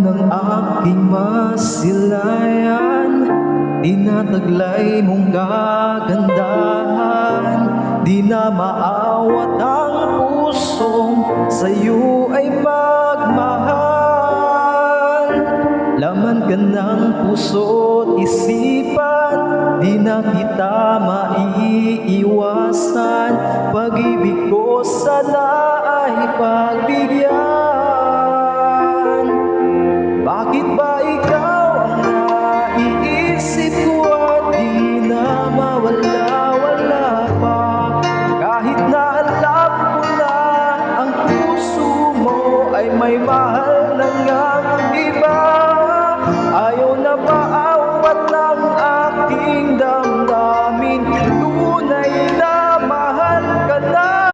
man ang aking masilayan, tinataglay mong kagandahan. Di na maawat ang pusong sa'yo ay magmahal. Laman ka ng puso't isipan, di na kita maiiwasan. Pag-ibig ko sana ay pagbigyan. Bakit ba ikaw ang naiisip ko at di na mawala-wala pa? Kahit na alam ko na ang puso mo ay may mahal na ngang iba, ayaw na maawat ng aking damdamin.